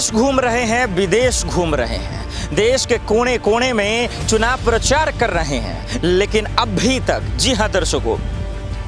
देश घूम रहे हैं, विदेश घूम रहे हैं, देश के कोने कोने में चुनाव प्रचार कर रहे हैं, लेकिन अभी तक, जी हां दर्शकों,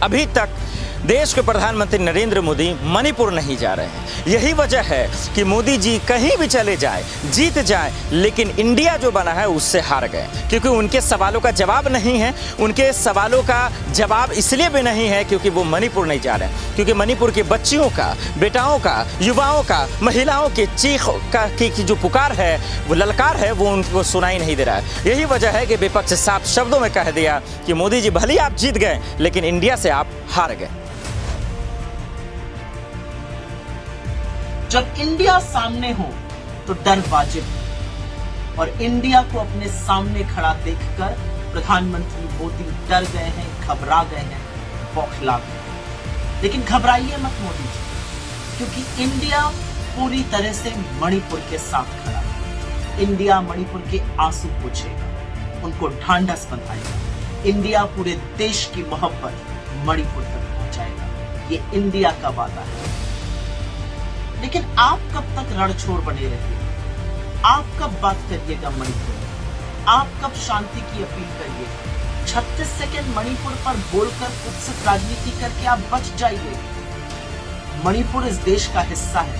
अभी तक देश के प्रधानमंत्री नरेंद्र मोदी मणिपुर नहीं जा रहे हैं। यही वजह है कि मोदी जी कहीं भी चले जाए, जीत जाए, लेकिन इंडिया जो बना है उससे हार गए, क्योंकि उनके सवालों का जवाब नहीं है। उनके सवालों का जवाब इसलिए भी नहीं है क्योंकि वो मणिपुर नहीं जा रहे हैं, क्योंकि मणिपुर के बच्चियों का, बेटाओं का, युवाओं का, महिलाओं के चीख की जो पुकार है, वो ललकार है, वो उनको सुनाई नहीं दे रहा है। यही वजह है कि विपक्ष साफ शब्दों में कह दिया कि मोदी जी भले आप जीत गए, लेकिन इंडिया से आप हार गए। जब इंडिया सामने हो तो डर वाजिब है, और इंडिया को अपने सामने खड़ा देखकर प्रधानमंत्री मोदी डर गए हैं, घबरा गए हैं, बौखला गए हैं। लेकिन घबराइए मत मोदी जी, क्योंकि इंडिया पूरी तरह से मणिपुर के साथ खड़ा है। इंडिया मणिपुर के आंसू पोंछेगा, उनको ढांढस बंधाएगा। इंडिया पूरे देश की मोहब्बत मणिपुर तक पहुंचाएगा। ये इंडिया का वादा है। लेकिन आप कब तक रणछोड़ बने रहिएगा? आप कब बात करिएगा मणिपुर में? आप कब शांति की अपील करिएगा? 36 सेकंड मणिपुर पर बोलकर उत्सुक राजनीति करके आप बच जाइए। मणिपुर इस देश का हिस्सा है।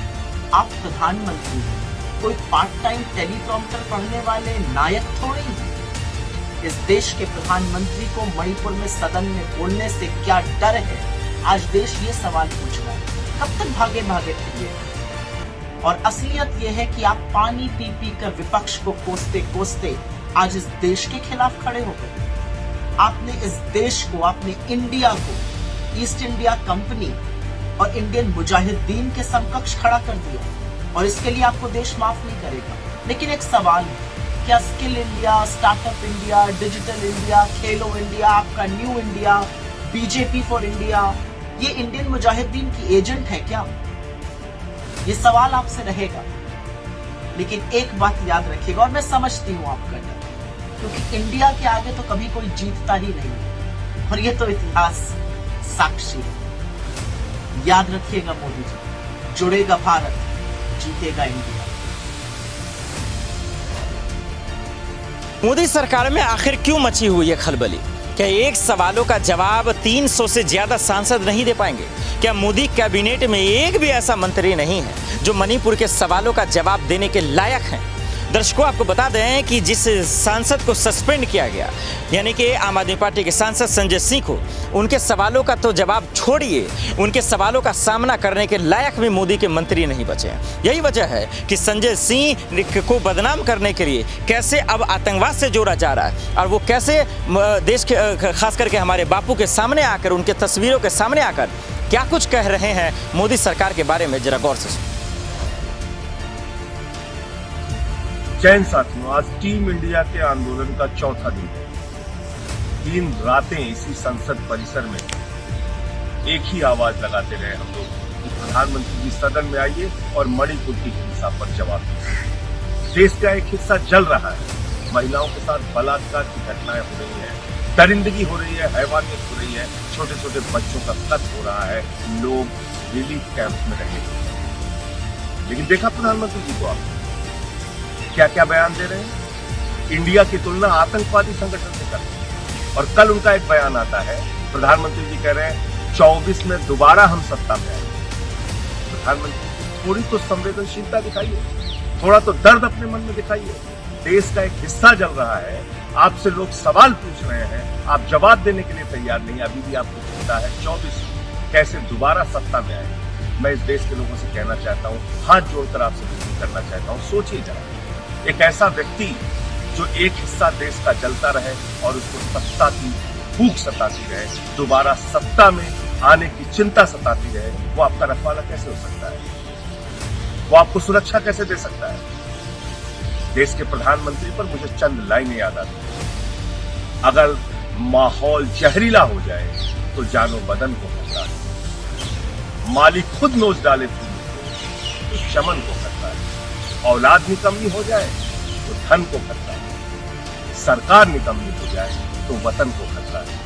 आप प्रधानमंत्री हैं, कोई पार्ट टाइम टेलीप्रॉम्प्टर पढ़ने वाले नायक थोड़े हैं। इस देश के प्रधानमंत्री को मणिपुर में सदन में बोलने से क्या डर है? आज देश ये सवाल पूछ रहा है। कब तक भागे भागे फिरिए? और असलियत यह है कि आप पानी पी पी कर विपक्ष को कोसते कोसते आज इस देश के खिलाफ खड़े हो गए। आपने इस देश को, आपने इंडिया को ईस्ट इंडिया कंपनी और इंडियन मुजाहिदीन के समकक्ष खड़ा कर दिया, और इसके लिए आपको देश माफ नहीं करेगा। लेकिन एक सवाल है, क्या skill India, startup India, digital India, खेलो इंडिया, आपका new India, BJP for India, ये इंडियन मुजाहिदीन की एजेंट है क्या? ये सवाल आपसे रहेगा। लेकिन एक बात याद रखिएगा, और मैं समझती हूं आपका डर, क्योंकि इंडिया के आगे तो कभी कोई जीतता ही नहीं है, और ये तो इतिहास साक्षी है। याद रखिएगा मोदी जी, जुड़ेगा भारत, जीतेगा इंडिया। मोदी सरकार में आखिर क्यों मची हुई है खलबली? क्या एक सवालों का जवाब 300 से ज्यादा सांसद नहीं दे पाएंगे? क्या मोदी कैबिनेट में एक भी ऐसा मंत्री नहीं है जो मणिपुर के सवालों का जवाब देने के लायक हैं? दर्शकों, आपको बता दें कि जिस सांसद को सस्पेंड किया गया, यानी कि आम आदमी पार्टी के सांसद संजय सिंह को, उनके सवालों का तो जवाब छोड़िए, उनके सवालों का सामना करने के लायक भी मोदी के मंत्री नहीं बचे हैं। यही वजह है कि संजय सिंह को बदनाम करने के लिए कैसे अब आतंकवाद से जोड़ा जा रहा है, और वो कैसे देश के, खास करके हमारे बापू के सामने आकर, उनके तस्वीरों के सामने आकर क्या कुछ कह रहे हैं मोदी सरकार के बारे में, जरा गौर से सुनिए। जैन साथियों, आज टीम इंडिया के आंदोलन का चौथा दिन है। 3 रातें इसी संसद परिसर में एक ही आवाज लगाते रहे हम लोग कि प्रधानमंत्री जी सदन में आइए और मणिपुर की हिंसा पर जवाब दीजिए। देश का एक हिस्सा जल रहा है। महिलाओं के साथ बलात्कार की घटनाएं हो रही है, दरिंदगी हो रही है, हैवानियत हो रही है, छोटे छोटे बच्चों का कत्ल हो रहा है। लोग रिलीफ कैंप में रहे, लेकिन देखा प्रधानमंत्री जी को आप क्या क्या बयान दे रहे हैं? इंडिया की तुलना आतंकवादी संगठन से करते हैं। और कल उनका एक बयान आता है, प्रधानमंत्री जी कह रहे हैं 24 में दोबारा हम सत्ता में आएंगे। प्रधानमंत्री जी, थोड़ी तो संवेदनशीलता दिखाइए, थोड़ा तो दर्द अपने मन में दिखाइए। देश का एक हिस्सा जल रहा है, आपसे लोग सवाल पूछ रहे हैं, आप जवाब देने के लिए तैयार नहीं। अभी भी आपको चिंता है 24 कैसे दोबारा सत्ता में आएंगे। मैं इस देश के लोगों से कहना चाहता हूँ, हाथ जोड़कर आपसे विनती करना चाहता हूँ, सोचिए जरा, एक ऐसा व्यक्ति जो एक हिस्सा देश का जलता रहे और उसको सत्ता की भूख सताती रहे, दोबारा सत्ता में आने की चिंता सताती रहे, वो आपका रखवाला कैसे हो सकता है? वो आपको सुरक्षा कैसे दे सकता है? देश के प्रधानमंत्री पर मुझे चंद लाइनें याद आती हैं। अगर माहौल जहरीला हो जाए तो जानो बदन को खतरा है। माली खुद नोच डाले तो चमन को खतरा है। औलाद निकम्मी हो जाए तो धन को खतरा है। सरकार निकम्मी हो जाए तो वतन को खतरा है।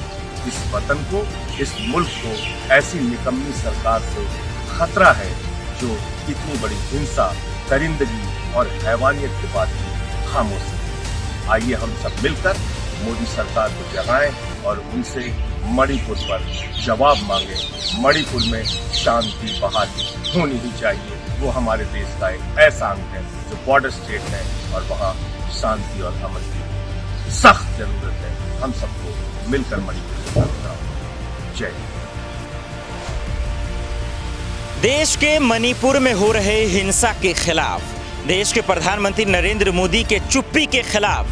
इस वतन को, इस मुल्क को ऐसी निकम्मी सरकार से खतरा है जो इतनी बड़ी हिंसा दरिंदगी और हैवानियत के बाद भी खामोश है। आइए हम सब मिलकर मोदी सरकार को जगाएं और उनसे मणिपुर पर जवाब मांगे। मणिपुर में शांति बहाली होनी ही चाहिए। वो हमारे देश का एक ऐसा अंग है जो बॉर्डर स्टेट है और वहाँ शांति और अमन की सख्त जरूरत है। हम सबको मिलकर मणिपुर को बचाओ। जय हिंद। देश के मणिपुर में हो रहे हिंसा के खिलाफ, देश के प्रधानमंत्री नरेंद्र मोदी के चुप्पी के खिलाफ,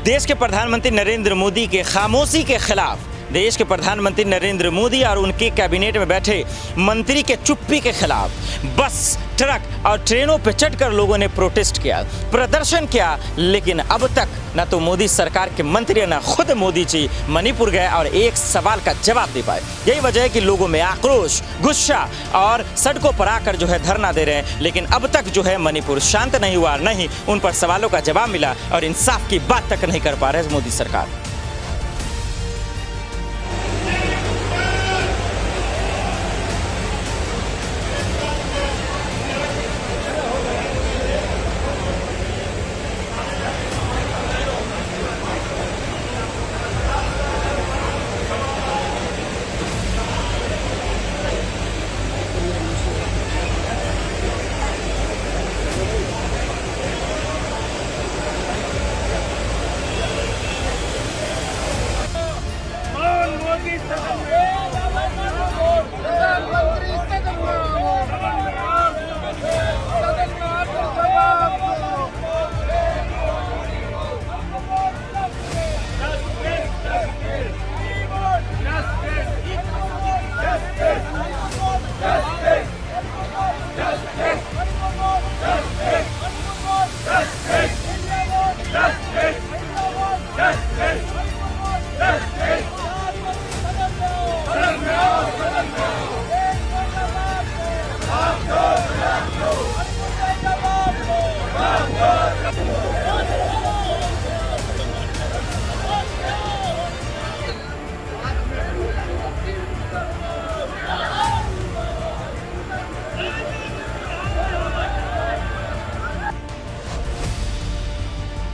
देश के प्रधानमंत्री नरेंद्र मोदी के खामोशी के खिलाफ, देश के प्रधानमंत्री नरेंद्र मोदी और उनके कैबिनेट में बैठे मंत्री के चुप्पी के खिलाफ बस, ट्रक और ट्रेनों पर चढ़कर लोगों ने प्रोटेस्ट किया, प्रदर्शन किया। लेकिन अब तक न तो मोदी सरकार के मंत्री न खुद मोदी जी मणिपुर गए और एक सवाल का जवाब दे पाए। यही वजह है कि लोगों में आक्रोश, गुस्सा और सड़कों पर आकर जो है धरना दे रहे हैं। लेकिन अब तक जो है मणिपुर शांत नहीं हुआ, नहीं उन पर सवालों का जवाब मिला और इंसाफ की बात तक नहीं कर पा रहे मोदी सरकार।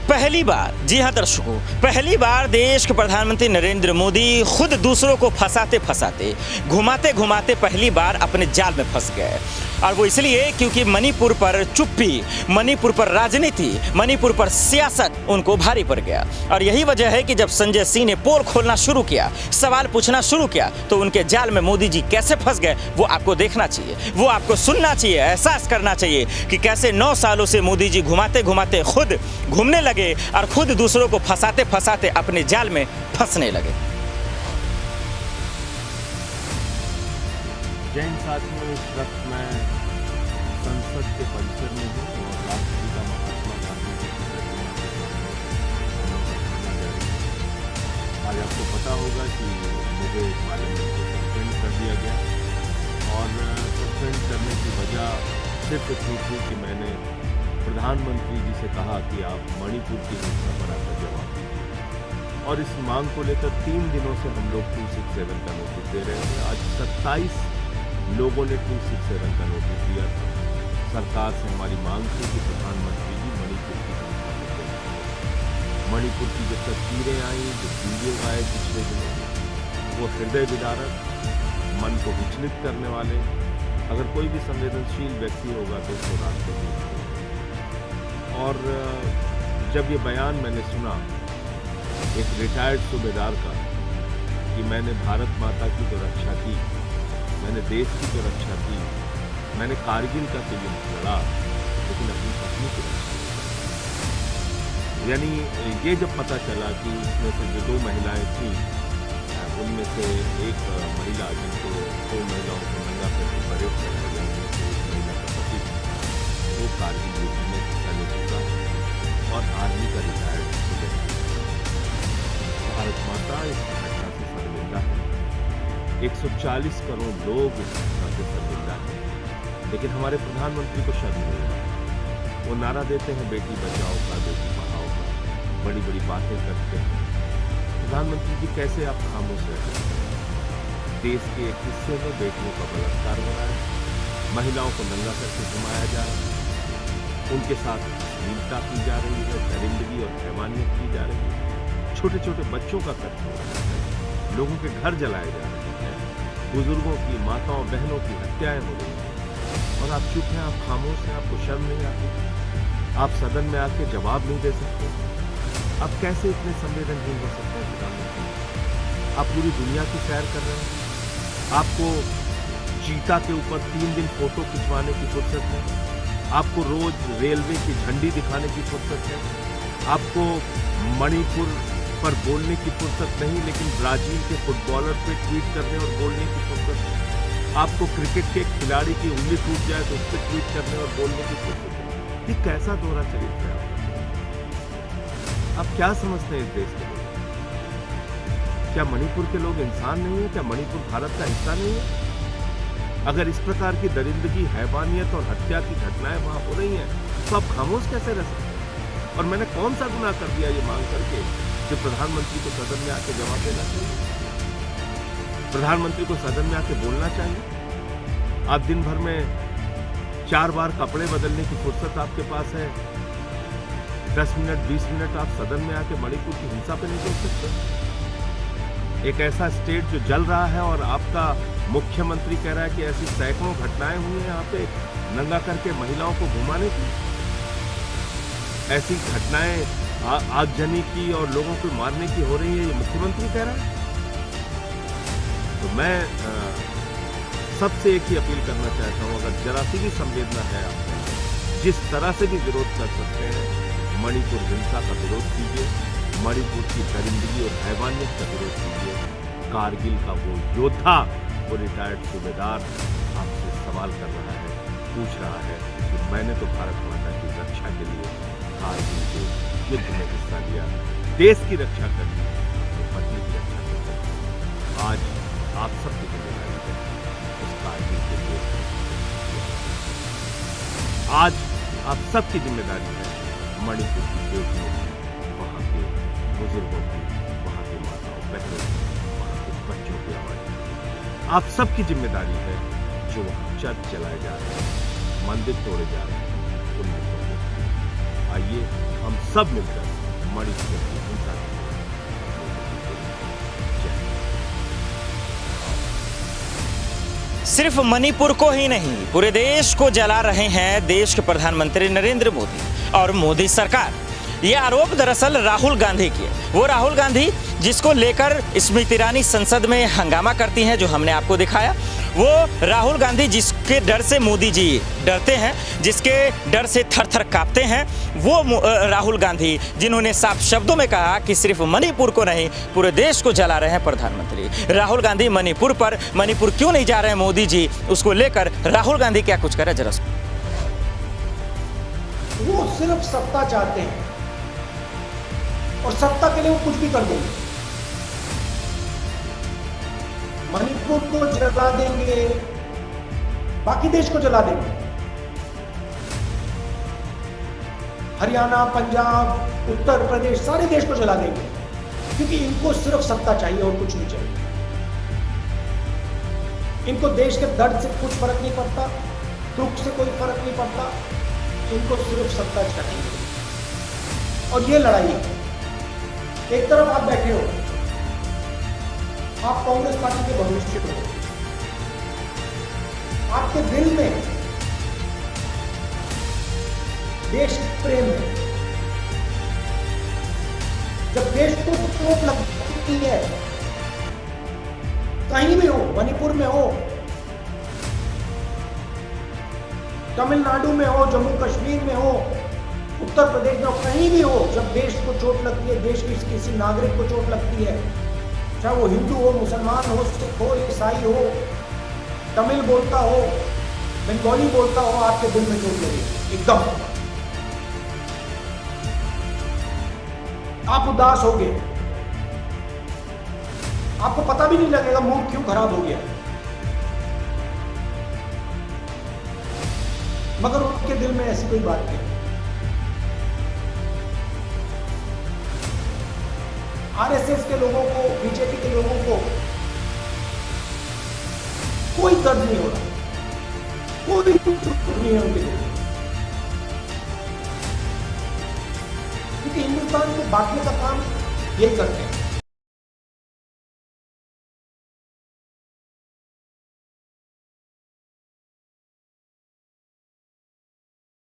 पहली बार, जी हां दर्शकों, पहली बार देश के प्रधानमंत्री नरेंद्र मोदी खुद दूसरों को फंसाते फंसाते, घुमाते घुमाते पहली बार अपने जाल में फंस गए। और वो इसलिए क्योंकि मणिपुर पर चुप्पी, मणिपुर पर राजनीति, मणिपुर पर सियासत उनको भारी पड़ गया। और यही वजह है कि जब संजय सिंह ने पोल खोलना शुरू किया, सवाल पूछना शुरू किया, तो उनके जाल में मोदी जी कैसे फंस गए वो आपको देखना चाहिए, वो आपको सुनना चाहिए, एहसास करना चाहिए कि कैसे 9 सालों से मोदी जी घुमाते घुमाते खुद घूमने लगे और खुद दूसरों को फंसाते फंसाते अपने जाल में फंसने लगे। जैन साथियों, इस वक्त मैं संसद के परिसर में हूँ और राष्ट्रपिता महात्मा गांधी की प्रतिमा के सामने आज आपको पता होगा कि मुझे पार्लियामेंट को सस्पेंड कर दिया गया और सस्पेंड करने की वजह सिर्फ इतनी थी कि मैंने प्रधानमंत्री जी से कहा कि आप मणिपुर की हिंसा पर आकर जवाब दीजिए। और इस मांग को लेकर 3 दिनों से हम लोग 267 का नोटिस दे रहे थे। आज 27 लोगों ने 267 का नोटिस दिया था। सरकार से हमारी मांग थी कि प्रधानमंत्री जी मणिपुर की हिंसा पर जवाब दीजिए। मणिपुर की जो तस्वीरें आई, जो वीडियो आए पिछले दिनों, वो हृदय विदारक, मन को विचलित करने वाले, अगर कोई भी संवेदनशील व्यक्ति होगा तो उसको रास्ते में। और जब ये बयान मैंने सुना एक रिटायर्ड सूबेदार का कि मैंने भारत माता की तो रक्षा की, मैंने देश की तो रक्षा की, मैंने कारगिल का तो युद्ध लड़ा, लेकिन अपनी पत्नी की रक्षा की। यानी ये जब पता चला कि उसमें से जो 2 महिलाएं थीं, उनमें से एक महिला जिनको 2 महिलाओं को नंगा करके परेड कराया गया, उनमें से एक महिला का पति वो कारगिल युद्ध में हिस्सा ले चुका है और आर्मी का रिटायर्ड सूबेदार। भारत माता इस घटना से शर्मिंदा है, 140 करोड़ लोग इस घटना से शर्मिंदा है, लेकिन हमारे प्रधानमंत्री को शर्म नहीं है। वो नारा देते हैं बेटी बचाओ का, बेटी पढ़ाओ का, बड़ी बड़ी बातें करते हैं। प्रधानमंत्री जी कैसे आप खामोश रहते हैं? देश के एक हिस्से में बेटियों का बलात्कार हो रहा है, महिलाओं को नंगा करके घुमाया जा रहा है, उनके साथ अश्लीलता की जा रही है, दरिंदगी और हैवानियत की जा रही है, छोटे छोटे बच्चों का कत्ल हो रहा है, लोगों के घर जलाए जा रहे हैं, बुजुर्गों की, माताओं बहनों की हत्याएं हो रही हैं, और आप चुप हैं, आप खामोश हैं, आपको शर्म नहीं आती, आप सदन में आके जवाब नहीं दे सकते। आप कैसे इतने संवेदनहीन हो सकते हैं प्रधानमंत्री? आप पूरी दुनिया की सैर कर रहे हैं, आपको चीता के ऊपर 3 दिन फोटो खिंचवाने की फुर्सत है, आपको रोज रेलवे की झंडी दिखाने की फुर्सत है, आपको मणिपुर पर बोलने की फुर्सत नहीं, लेकिन ब्राजील के फुटबॉलर पे ट्वीट करने और बोलने की फुर्सत है, आपको क्रिकेट के खिलाड़ी की उंगली टूट जाए तो उस पर ट्वीट करने और बोलने की फुर्सत है। ये कैसा दोहरा चरित्र है आपका? आप क्या समझते हैं इस देश के लोग? क्या मणिपुर के लोग इंसान नहीं है? क्या मणिपुर भारत का हिस्सा नहीं है? अगर इस प्रकार की दरिंदगी, हैवानियत और हत्या की घटनाएं वहां हो रही हैं, तो आप खामोश कैसे रह सकते हैं? और मैंने कौन सा गुनाह कर दिया ये मांग करके कि प्रधानमंत्री को सदन में आके जवाब देना चाहिए, प्रधानमंत्री को सदन में आके बोलना चाहिए? आप दिन भर में 4 बार कपड़े बदलने की फुर्सत आपके पास है, 10 मिनट 20 मिनट आप सदन में आके मणिपुर की हिंसा पे नहीं सोच सकते? एक ऐसा स्टेट जो जल रहा है और आपका मुख्यमंत्री कह रहा है कि ऐसी सैकड़ों घटनाएं हुई हैं यहाँ पे नंगा करके महिलाओं को घुमाने की, ऐसी घटनाएं आगजनी की और लोगों को मारने की हो रही है, ये मुख्यमंत्री कह रहा है। तो मैं सबसे एक ही अपील करना चाहता हूँ, अगर जरा सी भी संवेदना है आपको, जिस तरह से भी विरोध कर सकते हैं, मणिपुर हिंसा का विरोध कीजिए, मणिपुर की दरिंदगी और हैवानियत का विरोध कीजिए। कारगिल का वो योद्धा, वो रिटायर्ड सूबेदार आपसे सवाल कर रहा है, पूछ रहा है कि मैंने तो भारत माता की रक्षा के लिए कारगिल के युद्ध में हिस्सा लिया, देश की रक्षा कर दी, अपनी पत्नी की रक्षा कर दी। आज आप सबकी जिम्मेदारी है उस कारगिल के देश की। आज आप सबकी जिम्मेदारी है मणिपुर की बेटियों की, वहाँ के बुजुर्गों की, वहाँ के माताओं बहनों की, वहाँ के बच्चों की आवाज। आप सबकी जिम्मेदारी है जो वहाँ चर्च चलाए जा रहे हैं, मंदिर तोड़े जा रहे हैं, उन मुद्दों को आइए हम सब मिलकर मणिपुर की हिंसा सिर्फ मणिपुर को ही नहीं, पूरे देश को जला रहे हैं देश के प्रधानमंत्री नरेंद्र मोदी और मोदी सरकार। ये आरोप दरअसल राहुल गांधी की है। वो राहुल गांधी जिसको लेकर स्मृति ईरानी संसद में हंगामा करती हैं, जो हमने आपको दिखाया। वो राहुल गांधी जिसके डर से मोदी जी डरते हैं, जिसके डर से थर-थर कांपते हैं, वो राहुल गांधी जिन्होंने साफ शब्दों में कहा कि सिर्फ मणिपुर को नहीं, पूरे देश को जला रहे हैं प्रधानमंत्री। राहुल गांधी मणिपुर क्यों नहीं जा रहे हैं मोदी जी, उसको लेकर राहुल गांधी क्या कुछ करे जरा। वो सिर्फ सत्ता चाहते हैं और सत्ता के लिए वो कुछ भी कर देंगे। मणिपुर को जला देंगे, बाकी देश को जला देंगे। हरियाणा, पंजाब, उत्तर प्रदेश, सारे देश को जला देंगे, क्योंकि इनको सिर्फ सत्ता चाहिए और कुछ नहीं चाहिए। इनको देश के दर्द से कुछ फर्क नहीं पड़ता, दुख से कोई फर्क नहीं पड़ता, इनको सिर्फ सत्ता चाहिए। और ये लड़ाई है। एक तरफ आप बैठे हो, आप कांग्रेस पार्टी के भविष्य हो, आपके दिल में देश प्रेम है। जब देश को चोट लगती है, कहीं भी हो, मणिपुर में हो, तमिलनाडु में हो, जम्मू कश्मीर में हो, उत्तर प्रदेश में, कहीं भी हो, जब देश को चोट लगती है, देश के किसी नागरिक को चोट लगती है, चाहे वो हिंदू हो, मुसलमान हो, सिख हो, ईसाई हो, तमिल बोलता हो, बंगाली बोलता हो, आपके दिल में चोट लगेगी एकदम। आप उदास होगे, आपको पता भी नहीं लगेगा मूड क्यों खराब हो गया, मगर उनके दिल में ऐसी कोई बात नहीं। आरएसएस के लोगों को, बीजेपी के लोगों को कोई दर्द नहीं हो रहा, कोई दुख नहीं है उनके दिल में। कि हिंदुस्तान को बांटने का काम यही करते हैं।